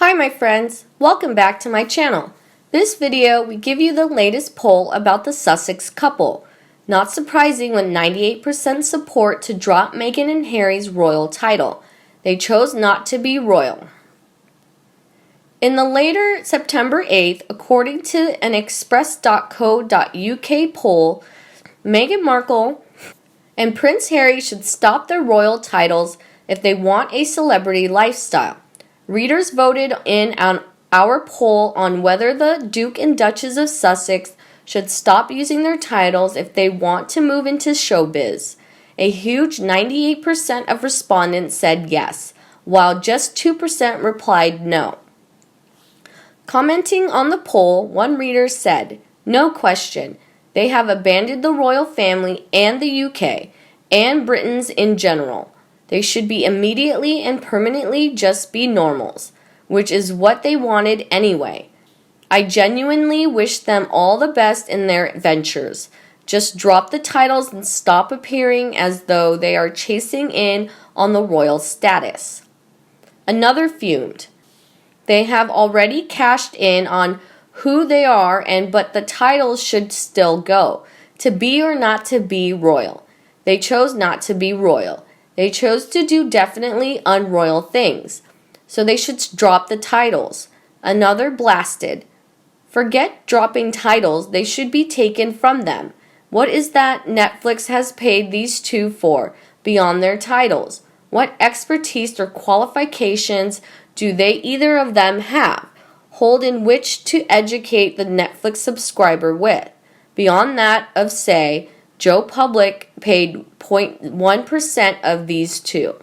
Hi my friends, welcome back to my channel. This video we give you the latest poll about the Sussex couple. Not surprising with 98% support to drop Meghan and Harry's royal title. They chose not to be royal. In the later September 8th, according to an express.co.uk poll, Meghan Markle and Prince Harry should stop their royal titles if they want a celebrity lifestyle. Readers voted in on our poll on whether the Duke and Duchess of Sussex should stop using their titles if they want to move into showbiz. A huge 98% of respondents said yes, while just 2% replied no. Commenting on the poll, one reader said, "No question, they have abandoned the royal family and the UK, and Britons in general. They should be immediately and permanently just be normals, which is what they wanted anyway. I genuinely wish them all the best in their ventures. Just drop the titles and stop appearing as though they are chasing in on the royal status." Another fumed. "They have already cashed in on who they are, but the titles should still go. To be or not to be royal. They chose not to be royal. They chose to do definitely unroyal things. So they should drop the titles." Another blasted. "Forget dropping titles, they should be taken from them. What is that Netflix has paid these two for, beyond their titles? What expertise or qualifications do they either of them have, hold in which to educate the Netflix subscriber with? Beyond that of, say, Joe Public paid 0.1% of these two."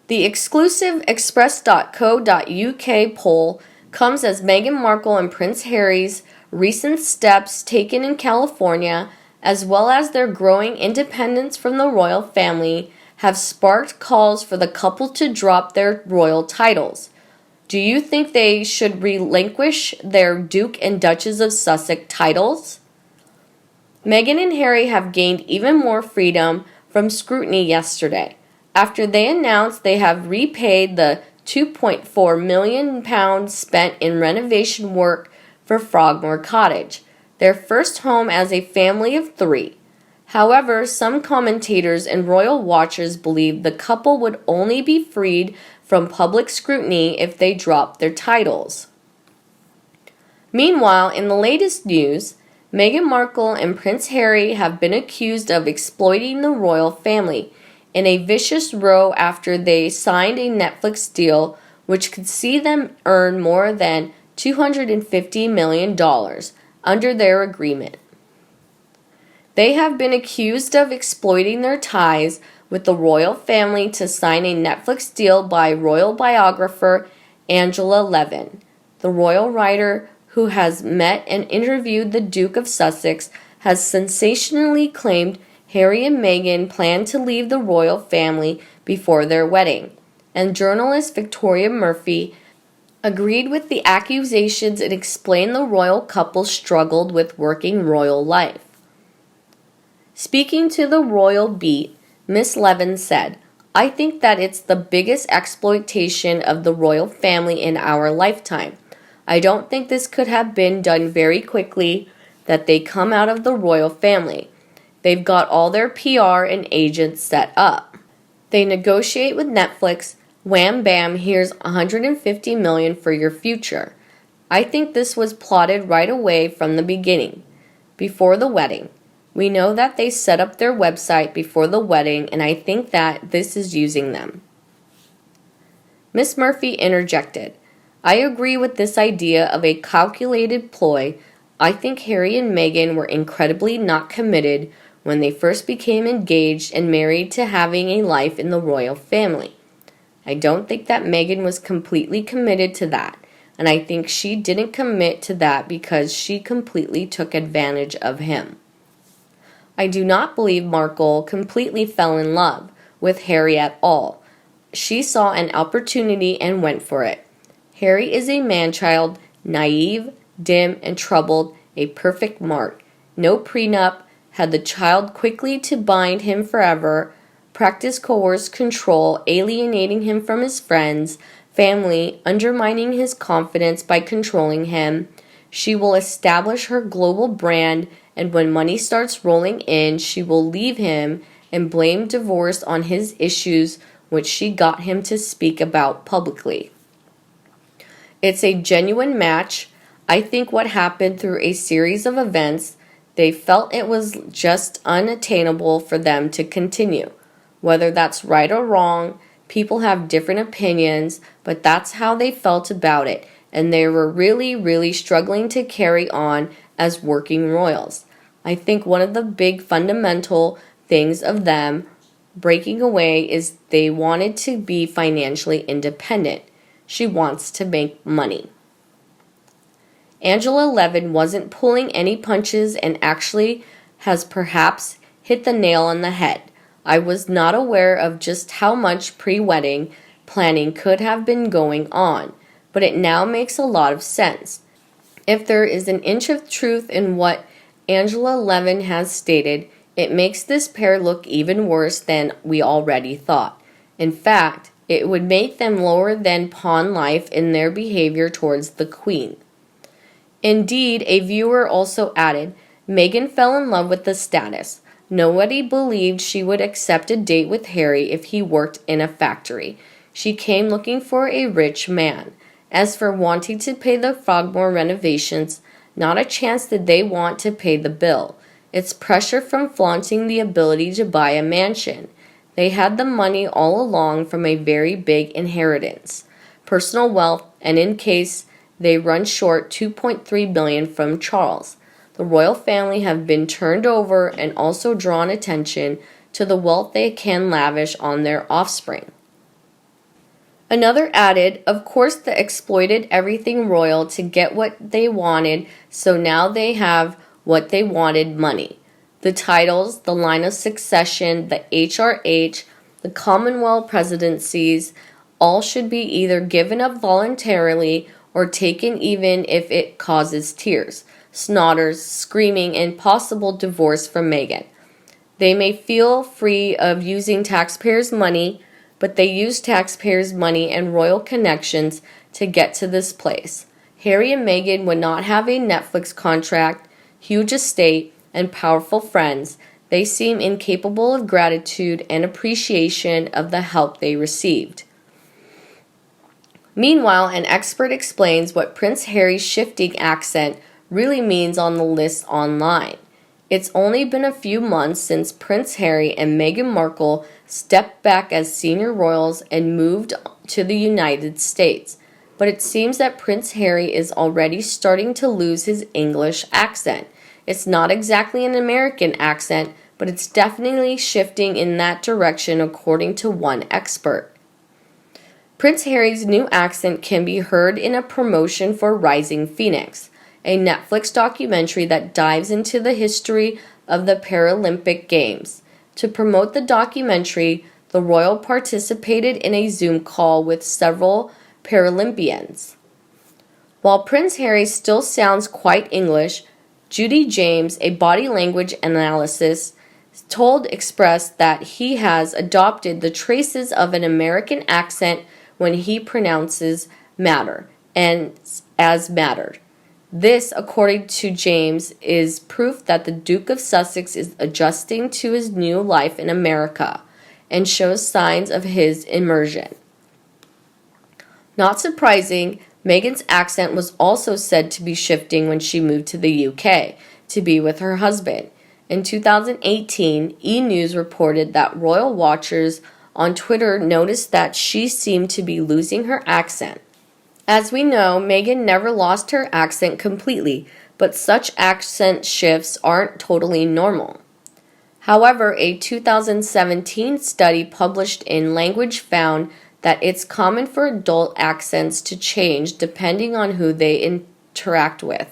The exclusive express.co.uk poll comes as Meghan Markle and Prince Harry's recent steps taken in California, as well as their growing independence from the royal family, have sparked calls for the couple to drop their royal titles. Do you think they should relinquish their Duke and Duchess of Sussex titles? Meghan and Harry have gained even more freedom from scrutiny yesterday, after they announced they have repaid the £2.4 million spent in renovation work for Frogmore Cottage, their first home as a family of three. However, some commentators and royal watchers believe the couple would only be freed from public scrutiny if they dropped their titles. Meanwhile, in the latest news, Meghan Markle and Prince Harry have been accused of exploiting the royal family in a vicious row after they signed a Netflix deal which could see them earn more than $250 million under their agreement. They have been accused of exploiting their ties with the royal family to sign a Netflix deal by royal biographer Angela Levin. The royal writer, who has met and interviewed the Duke of Sussex, has sensationally claimed Harry and Meghan plan to leave the royal family before their wedding, and journalist Victoria Murphy agreed with the accusations and explained the royal couple struggled with working royal life. Speaking to the Royal Beat, Miss Levin said, "I think that it's the biggest exploitation of the royal family in our lifetime. I don't think this could have been done very quickly, that they come out of the royal family. They've got all their PR and agents set up. They negotiate with Netflix, wham bam, here's $150 million for your future. I think this was plotted right away from the beginning, before the wedding. We know that they set up their website before the wedding, and I think that this is using them." Miss Murphy interjected, "I agree with this idea of a calculated ploy. I think Harry and Meghan were incredibly not committed when they first became engaged and married to having a life in the royal family. I don't think that Meghan was completely committed to that, and I think she didn't commit to that because she completely took advantage of him. I do not believe Markle completely fell in love with Harry at all. She saw an opportunity and went for it. Harry is a man-child, naive, dim, and troubled, a perfect mark. No prenup, had the child quickly to bind him forever, practiced coerced control, alienating him from his friends, family, undermining his confidence by controlling him. She will establish her global brand, and when money starts rolling in, she will leave him and blame divorce on his issues, which she got him to speak about publicly. It's a genuine match. I think what happened through a series of events, they felt it was just unattainable for them to continue. Whether that's right or wrong, people have different opinions, but that's how they felt about it, and they were really, really struggling to carry on as working royals. I think one of the big fundamental things of them breaking away is they wanted to be financially independent. She wants to make money. Angela Levin wasn't pulling any punches and actually has perhaps hit the nail on the head. I was not aware of just how much pre-wedding planning could have been going on, but it now makes a lot of sense. If there is an inch of truth in what Angela Levin has stated, it makes this pair look even worse than we already thought. In fact, it would make them lower than pawn life in their behavior towards the Queen. Indeed, a viewer also added, Meghan fell in love with the status. Nobody believed she would accept a date with Harry if he worked in a factory. She came looking for a rich man. As for wanting to pay the Frogmore renovations, not a chance did they want to pay the bill. It's pressure from flaunting the ability to buy a mansion. They had the money all along from a very big inheritance, personal wealth, and in case they run short $2.3 billion from Charles. The royal family have been turned over and also drawn attention to the wealth they can lavish on their offspring. Another added, of course they exploited everything royal to get what they wanted, so now they have what they wanted, money. The titles, the line of succession, the HRH, the Commonwealth presidencies, all should be either given up voluntarily or taken even if it causes tears, snotters, screaming, and possible divorce from Meghan. They may feel free of using taxpayers' money, but they use taxpayers' money and royal connections to get to this place. Harry and Meghan would not have a Netflix contract, huge estate, and powerful friends. They seem incapable of gratitude and appreciation of the help they received. Meanwhile, an expert explains what Prince Harry's shifting accent really means on the list online. It's only been a few months since Prince Harry and Meghan Markle stepped back as senior royals and moved to the United States, but it seems that Prince Harry is already starting to lose his English accent. It's not exactly an American accent, but it's definitely shifting in that direction according to one expert. Prince Harry's new accent can be heard in a promotion for Rising Phoenix, a Netflix documentary that dives into the history of the Paralympic Games. To promote the documentary, the royal participated in a Zoom call with several Paralympians. While Prince Harry still sounds quite English, Judy James, a body language analyst, told Express that he has adopted the traces of an American accent when he pronounces matter and as mattered. This, according to James, is proof that the Duke of Sussex is adjusting to his new life in America and shows signs of his immersion. Not surprising, Meghan's accent was also said to be shifting when she moved to the UK to be with her husband. In 2018, E! News reported that royal watchers on Twitter noticed that she seemed to be losing her accent. As we know, Meghan never lost her accent completely, but such accent shifts aren't totally normal. However, a 2017 study published in Language found that it's common for adult accents to change depending on who they interact with.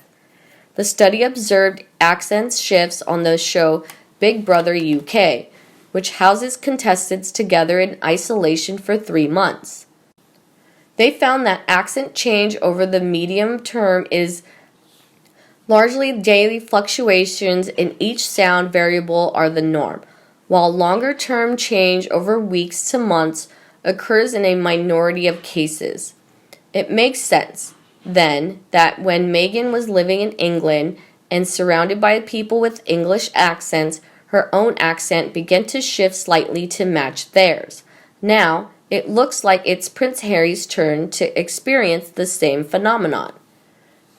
The study observed accent shifts on the show Big Brother UK, which houses contestants together in isolation for 3 months. They found that accent change over the medium term is largely daily fluctuations in each sound variable are the norm, while longer term change over weeks to months occurs in a minority of cases. It makes sense, then, that when Meghan was living in England and surrounded by people with English accents, her own accent began to shift slightly to match theirs. Now, it looks like it's Prince Harry's turn to experience the same phenomenon.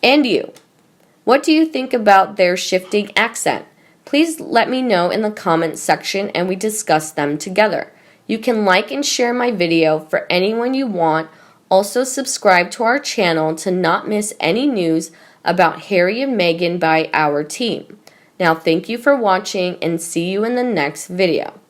And you? What do you think about their shifting accent? Please let me know in the comments section and we discuss them together. You can like and share my video for anyone you want. Also subscribe to our channel to not miss any news about Harry and Meghan by our team. Now thank you for watching and see you in the next video.